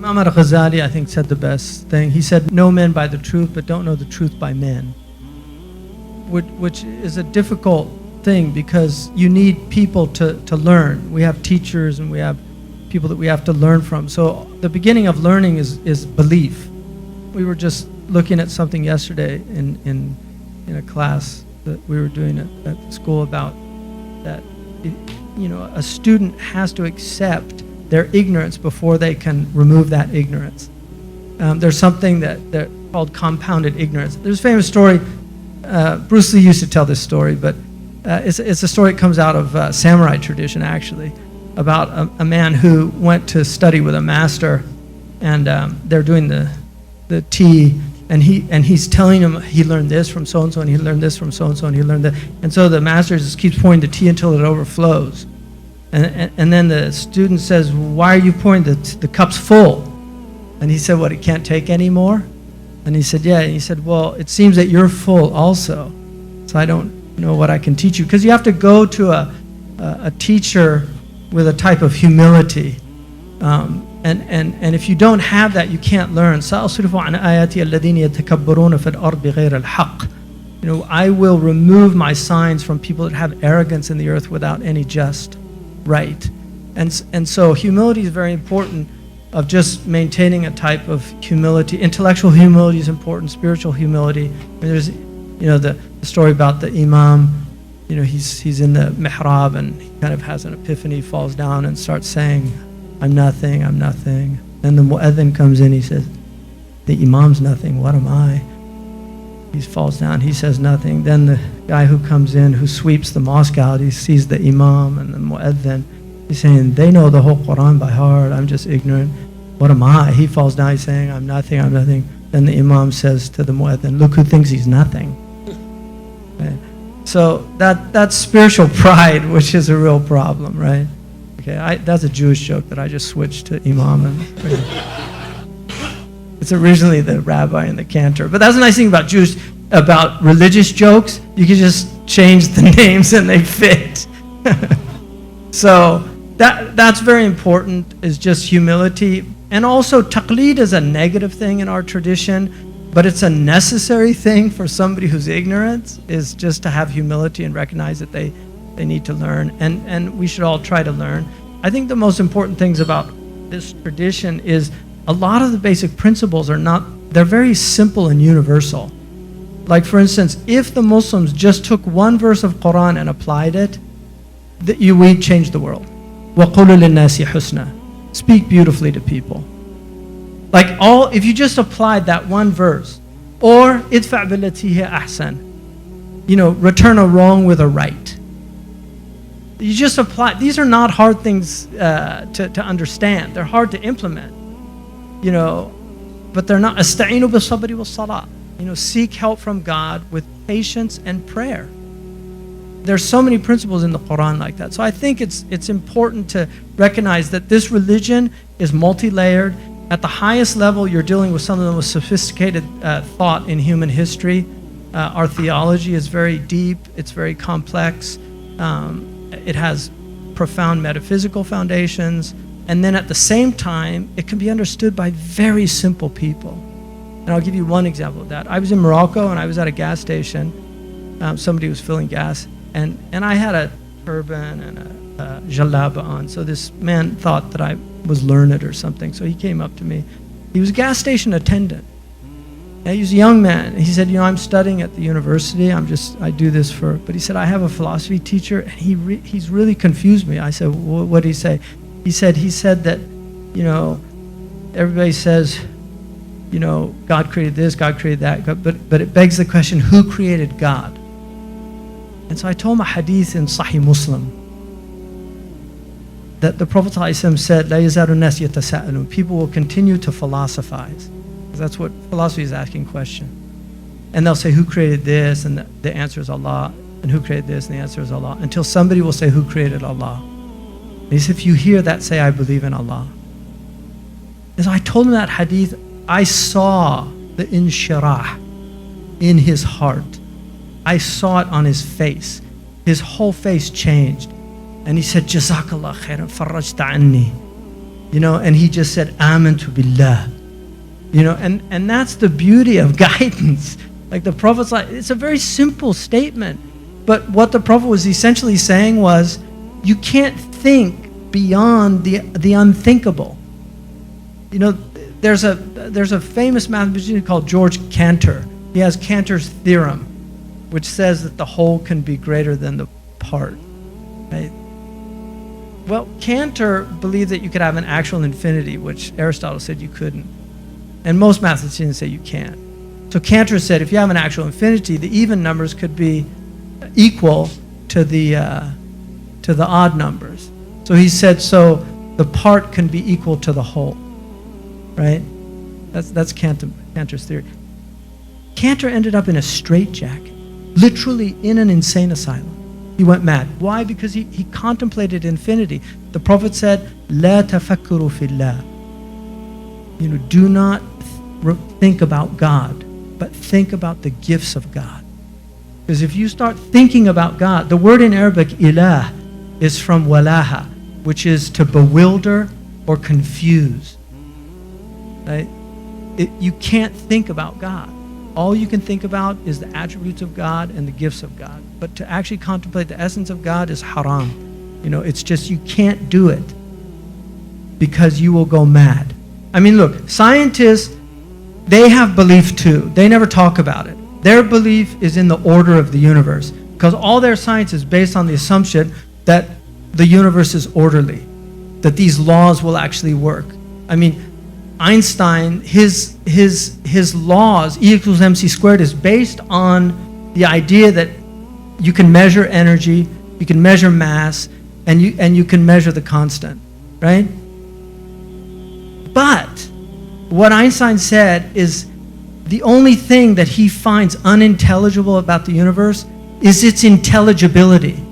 Imam al-Ghazali, I think, said the best thing. He said, know men by the truth, but don't know the truth by men. Which is a difficult thing because you need people to learn. We have teachers and we have people that we have to learn from. So the beginning of learning is belief. We were just looking at something yesterday in a class that we were doing at school about that, a student has to accept their ignorance before they can remove that ignorance. There's something that called compounded ignorance. There's a famous story. Bruce Lee used to tell this story, but it's a story that comes out of samurai tradition, actually, about a man who went to study with a master, and they're doing the tea, and he's telling him he learned this from so and so, and he learned this from so and so, and he learned that, and so the master just keeps pouring the tea until it overflows. And then the student says, why are you pouring the cup's full? And he said, what, he can't take any more? And he said, yeah. And he said, well, it seems that you're full also. So I don't know what I can teach you. Because you have to go to a teacher with a type of humility. And if you don't have that, you can't learn. I will remove my signs from people that have arrogance in the earth without any just right. And so humility is very important, of just maintaining a type of humility. Intellectual humility is important, spiritual humility. And there's the story about the imam, he's in the mihrab and he kind of has an epiphany, falls down and starts saying, I'm nothing, I'm nothing. Then the mu'adhin comes in, he says, the imam's nothing, what am I? He falls down, he says nothing. Then the guy who comes in, who sweeps the mosque out, he sees the imam and the mu'adhin. He's saying, they know the whole Quran by heart, I'm just ignorant. What am I? He falls down, he's saying, I'm nothing, I'm nothing. Then the imam says to the mu'adhin, look who thinks he's nothing. Okay. So that's spiritual pride, which is a real problem, right? Okay, that's a Jewish joke that I just switched to imam. It's originally the rabbi and the cantor. But that's the nice thing about religious jokes. You can just change the names and they fit. So that's very important, is just humility. And also taqleed is a negative thing in our tradition, but it's a necessary thing for somebody who's ignorant, is just to have humility and recognize that they need to learn. And we should all try to learn. I think the most important things about this tradition is a lot of the basic principles they're very simple and universal. Like, for instance, if the Muslims just took one verse of Quran and applied it, we'd change the world. وَقُولُوا لِلنَّاسِ حُسْنًا. Speak beautifully to people. If you just applied that one verse, or idfa' billati hiya ahsan, return a wrong with a right. You just apply. These are not hard things to understand. They're hard to implement. But they're not. Asta'inu bis-sabri was-salah. Seek help from God with patience and prayer. There's so many principles in the Quran like that. So I think it's important to recognize that this religion is multi-layered. At the highest level, you're dealing with some of the most sophisticated thought in human history. Our theology is very deep. It's very complex. It has profound metaphysical foundations. And then at the same time, it can be understood by very simple people. And I'll give you one example of that. I was in Morocco and I was at a gas station. Somebody was filling gas. And I had a turban and a jalaba on. So this man thought that I was learned or something. So he came up to me. He was a gas station attendant. And he was a young man. He said, I'm studying at the university. I do this but he said, I have a philosophy teacher. And he's really confused me. I said, what did he say? He said that, everybody says, God created this, God created that. But it begs the question, who created God? And so I told him a hadith in Sahih Muslim that the Prophet ﷺ said, "La yazalu nas yatasa'alun." People will continue to philosophize. Because that's what philosophy is, asking questions. And they'll say, who created this? And the answer is Allah. And who created this? And the answer is Allah. Until somebody will say, who created Allah? And he said, if you hear that, say, I believe in Allah. And so I told him that hadith. I saw the inshirah in his heart. I saw it on his face. His whole face changed. And he said, Jazakallah khairan, farajta anni. and he just said, Amantu billah. And that's the beauty of guidance. Like the Prophet's it's a very simple statement. But what the Prophet was essentially saying was, you can't think beyond the unthinkable. There's a famous mathematician called George Cantor. He has Cantor's theorem, which says that the whole can be greater than the part. Right? Well, Cantor believed that you could have an actual infinity, which Aristotle said you couldn't. And most mathematicians say you can't. So Cantor said if you have an actual infinity, the even numbers could be equal to the odd numbers. So he said, so the part can be equal to the whole. Right? That's Cantor's theory. Cantor ended up in a straitjacket, literally in an insane asylum. He went mad. Why? Because he contemplated infinity. The Prophet said, "La tafakkuru fillah." Do not think about God, but think about the gifts of God. Because if you start thinking about God, the word in Arabic, ilah, is from walaha, which is to bewilder or confuse. Right? You can't think about God. All you can think about is the attributes of God and the gifts of God. But to actually contemplate the essence of God is haram. It's just you can't do it because you will go mad. I mean, look, scientists, they have belief too. They never talk about it. Their belief is in the order of the universe because all their science is based on the assumption that the universe is orderly, that these laws will actually work. I mean, Einstein, his laws, E equals mc squared, is based on the idea that you can measure energy, you can measure mass, and you can measure the constant, right? But what Einstein said is the only thing that he finds unintelligible about the universe is its intelligibility.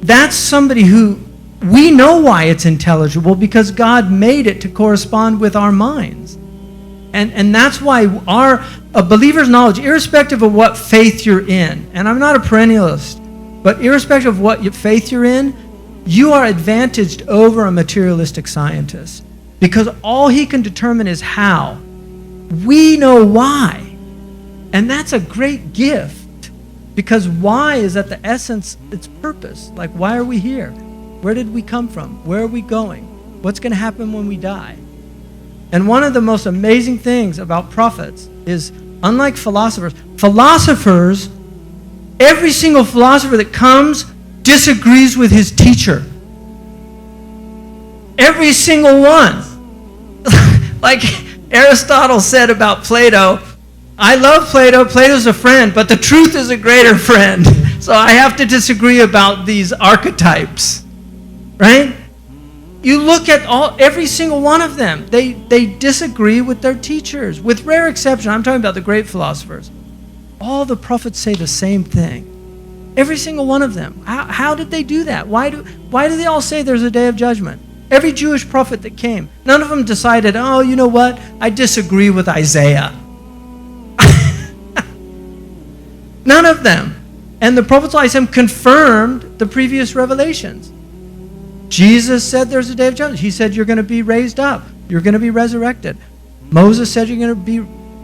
That's somebody who, we know why it's intelligible because God made it to correspond with our minds. And that's why a believer's knowledge, irrespective of what faith you're in, and I'm not a perennialist, but irrespective of what faith you're in, you are advantaged over a materialistic scientist because all he can determine is how. We know why. And that's a great gift because why is at the essence, its purpose. Like, why are we here? Where did we come from? Where are we going? What's going to happen when we die? And one of the most amazing things about prophets is, unlike philosophers, every single philosopher that comes disagrees with his teacher. Every single one. Like Aristotle said about Plato, I love Plato, Plato's a friend, but the truth is a greater friend. So I have to disagree about these archetypes. Right? You look at every single one of them. They disagree with their teachers. With rare exception, I'm talking about the great philosophers. All the prophets say the same thing. Every single one of them. How did they do that? Why do they all say there's a day of judgment? Every Jewish prophet that came, none of them decided, oh, you know what? I disagree with Isaiah. None of them. And the Prophet ﷺ confirmed the previous revelations. Jesus said there's a day of judgment. He said you're going to be raised up. You're going to be resurrected. Moses said you're going to be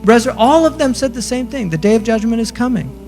resurrected. All of them said the same thing. The day of judgment is coming.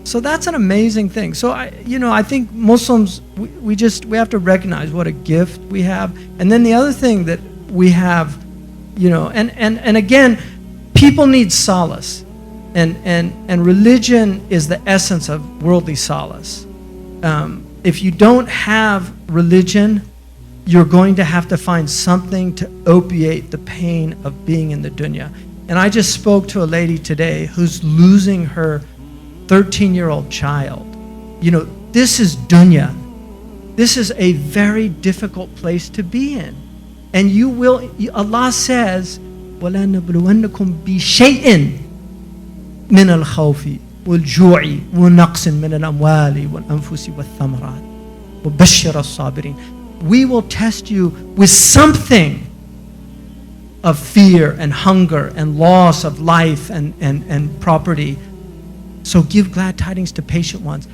So that's an amazing thing. So I think Muslims, we have to recognize what a gift we have. And then the other thing that we have, and again, people need solace. And religion is the essence of worldly solace. If you don't have religion, you're going to have to find something to opiate the pain of being in the dunya. And I just spoke to a lady today who's losing her 13-year-old child. This is dunya. This is a very difficult place to be in. And Allah says, وَلَنَبْلُوَنَّكُمْ بِشَيْءٍ مِنَ الْخَوْفِ وَالْجُوعِ وَنَقْصٍ مِنَ الْأَمْوَالِ وَالْأَنفُسِ وَالثَّمَرَاتِ وَبَشِّرَ الصَّابِرِينَ. We will test you with something of fear and hunger and loss of life and property. So give glad tidings to patient ones.